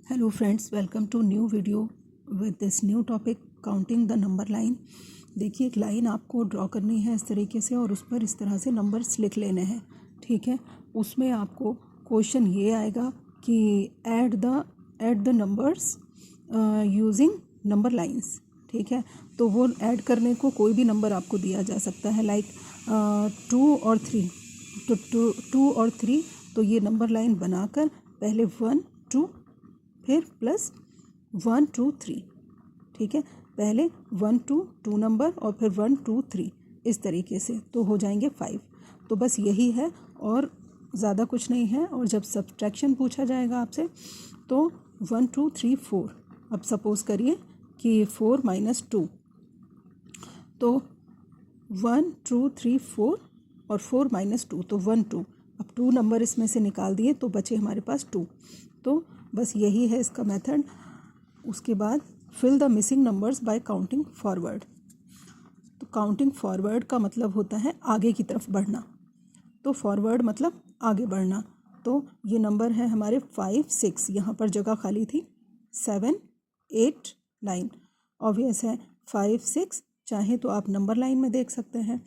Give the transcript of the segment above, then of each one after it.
Hello friends, welcome to new video with this new topic counting the number line. देखिए, एक line आपको draw करनी है इस तरीके से और उस पर इस तरह से नंबर्स लिख लेने हैं। ठीक है, उसमें आपको क्वेश्चन ये आएगा कि add the numbers using number lines. ठीक है, तो वो ऐड करने को कोई भी नंबर आपको दिया जा सकता है, लाइक 2 और 3। तो 2 और 3, तो ये नंबर लाइन बनाकर पहले 1 2 फिर प्लस 1 2 3। ठीक है, पहले 1 2 2 नंबर और फिर 1 2 3 इस तरीके से, तो हो जाएंगे 5। तो बस यही है और ज़्यादा कुछ नहीं है। और जब सब्ट्रैक्शन पूछा जाएगा आपसे तो 1 2 3 4। अब सपोज़ करिए कि 4 - 2, तो 1 2 3 4 और 4 - 2 तो 1 2। अब 2 नंबर इसमें से निकाल दिए तो बचे हमारे पास 2। तो बस यही है इसका मेथड। उसके बाद fill the missing numbers by counting forward. तो काउंटिंग फॉरवर्ड का मतलब होता है आगे की तरफ बढ़ना। तो फॉरवर्ड मतलब आगे बढ़ना। तो ये नंबर है हमारे 5 6, यहाँ पर जगह खाली थी। 7 8 9, ऑब्वियस है 5 6, चाहे तो आप नंबर लाइन में देख सकते हैं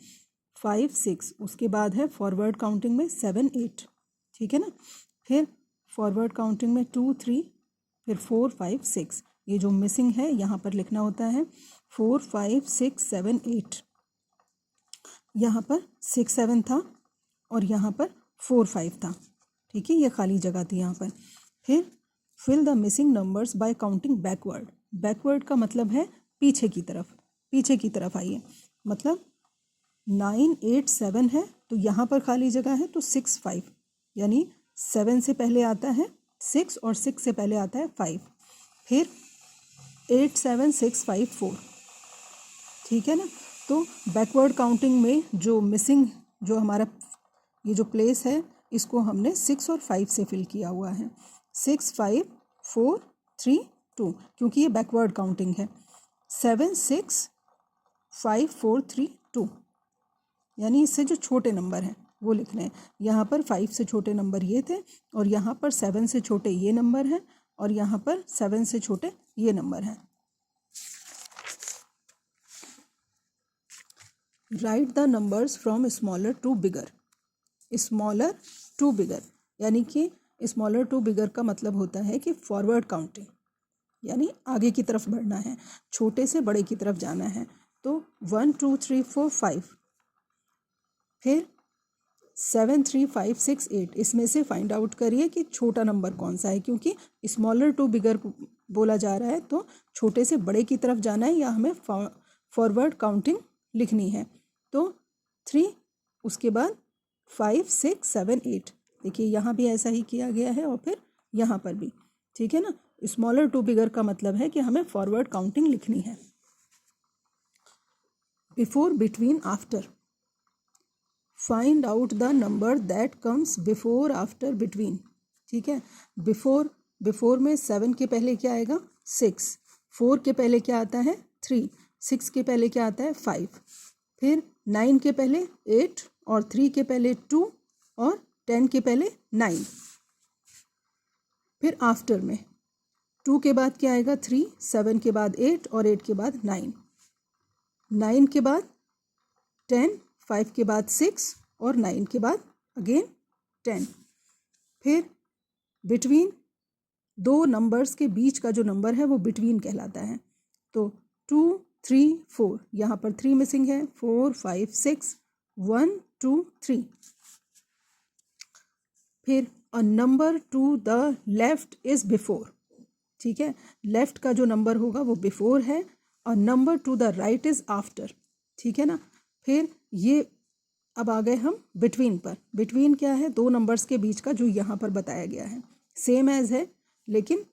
5 6। उसके बाद है फॉरवर्ड काउंटिंग में 7 8। ठीक है ना, फिर फॉरवर्ड काउंटिंग में 2 3, फिर 4 5 6। ये जो मिसिंग है यहाँ पर लिखना होता है 4 5 6 7 8। यहाँ पर 6 7 था और यहाँ पर 4 5 था। ठीक है, ये खाली जगह थी यहाँ पर। फिर fill the missing numbers by counting backward. Backward का मतलब है पीछे की तरफ। पीछे की तरफ आइए, मतलब 9 8 7 है तो यहाँ पर खाली जगह है तो 6 5, यानी 7 से पहले आता है 6 और 6 से पहले आता है 5। फिर 8 7 6 5 4। ठीक है ना, तो बैकवर्ड काउंटिंग में जो मिसिंग, जो हमारा ये जो प्लेस है, इसको हमने 6 और 5 से फिल किया हुआ है। 6 5 4 3 2, क्योंकि ये बैकवर्ड काउंटिंग है। 7 6 5 4 3 2, यानी इससे जो छोटे नंबर हैं वो लिखने हैं। यहाँ पर 5 से छोटे नंबर ये थे और यहाँ पर 7 से छोटे ये नंबर हैं और यहाँ पर 7 से छोटे ये नंबर हैं। Write the numbers from smaller to bigger. Smaller to bigger, यानी कि स्मॉलर टू बिगर का मतलब होता है कि फॉरवर्ड काउंटिंग, यानी आगे की तरफ बढ़ना है, छोटे से बड़े की तरफ जाना है। तो 1 2 3 4 5, फिर 7 3 5 6 8। इसमें से फाइंड आउट करिए कि छोटा नंबर कौन सा है, क्योंकि स्मॉलर टू बिगर बोला जा रहा है तो छोटे से बड़े की तरफ जाना है या हमें फॉरवर्ड काउंटिंग लिखनी है। तो 3, उसके बाद 5 6 7 8। देखिए, यहाँ भी ऐसा ही किया गया है और फिर यहाँ पर भी। ठीक है ना, स्मॉलर टू बिगर का मतलब है कि हमें फॉरवर्ड काउंटिंग लिखनी है। Before between after. Find out the number that comes before after between. ठीक है, बिफोर में 7 के पहले क्या आएगा 6, 4 के पहले क्या आता है 3, 6 के पहले क्या आता है 5, फिर 9 के पहले 8 और 3 के पहले 2 और 10 के पहले 9। फिर आफ्टर में 2 के बाद क्या आएगा 3, 7 के बाद 8 और 8 के बाद 9, 9 के बाद 10, 5 के बाद 6 और 9 के बाद अगेन 10। फिर बिटवीन, दो नंबर्स के बीच का जो नंबर है वो बिटवीन कहलाता है। तो 2 3 4, यहाँ पर 3 मिसिंग है, 4 5 6 1 2 3। फिर a number two the left is before. ठीक है, लेफ्ट का जो नंबर होगा वो बिफोर है और number two the right is after. ठीक है ना, फिर ये अब आ गए हम बिटवीन पर। बिटवीन क्या है, दो नंबर्स के बीच का, जो यहाँ पर बताया गया है सेम एज है, लेकिन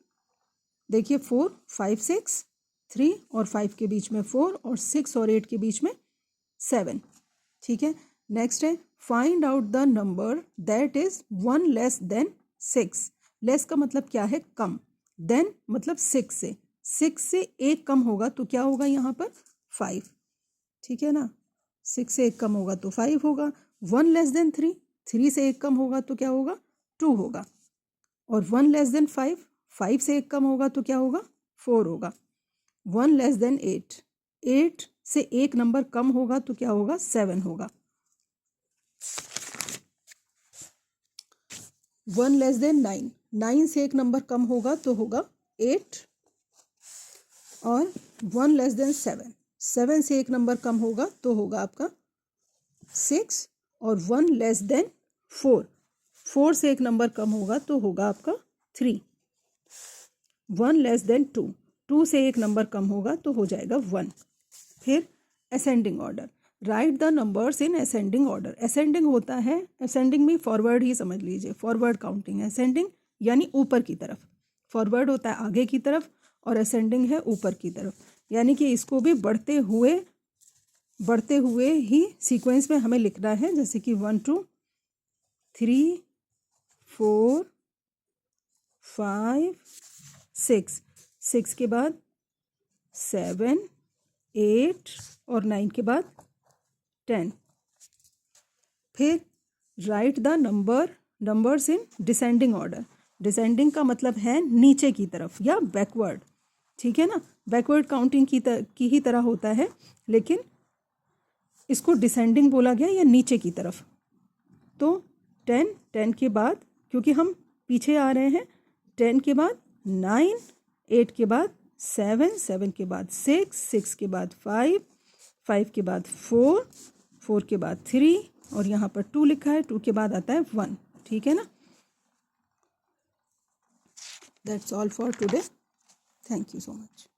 देखिए 4 5 6 3 और 5 के बीच में 4 और 6 और 8 के बीच में 7। ठीक है, नेक्स्ट है find out the number that is 1 less than 6। Less का मतलब क्या है, कम। देन मतलब 6 से, 6 से एक कम होगा तो क्या होगा यहाँ पर 5। ठीक है ना, 6 से एक कम होगा तो 5 होगा। 1 लेस देन 3, 3 से एक कम होगा तो क्या होगा 2 होगा। और 1 लेस देन 5, 5 से 1 कम होगा तो क्या होगा? 4 होगा। 1 लेस देन 8, 8 से 1 नंबर कम होगा तो क्या होगा? 7 होगा। 1 लेस देन 9, 9 से 1 नंबर कम होगा तो होगा 8। और 1 लेस देन 7, 7 से 1 नंबर कम होगा तो होगा आपका 6। और 1 लेस देन 4, 4 से 1 नंबर कम होगा तो होगा आपका 3। 1 लेस देन 2, 2 से 1 नंबर कम होगा तो हो जाएगा 1। फिर ascending order, right the numbers in ascending order. Ascending होता है, असेंडिंग में फॉरवर्ड ही समझ लीजिए, फॉरवर्ड काउंटिंग। असेंडिंग यानी ऊपर की तरफ, फॉरवर्ड होता है आगे की तरफ और असेंडिंग है ऊपर की तरफ, यानी कि इसको भी बढ़ते हुए ही सीक्वेंस में हमें लिखना है। जैसे कि 1 2 3 4 5 6, 6 के बाद 7 8 और 9 के बाद 10। फिर right the numbers in descending order. Descending का मतलब है नीचे की तरफ या बैकवर्ड, ठीक है ना। बैकवर्ड काउंटिंग की ही तरह होता है, लेकिन इसको डिसेंडिंग बोला गया या नीचे की तरफ। तो 10, 10 के बाद, क्योंकि हम पीछे आ रहे हैं, 10 के बाद 9, 8 के बाद 7, 7 के बाद 6, 6 के बाद 5, 5 के बाद 4, 4 के बाद 3 और यहाँ पर 2 लिखा है, 2 के बाद आता है 1, ठीक है ना। That's all for today, thank you so much.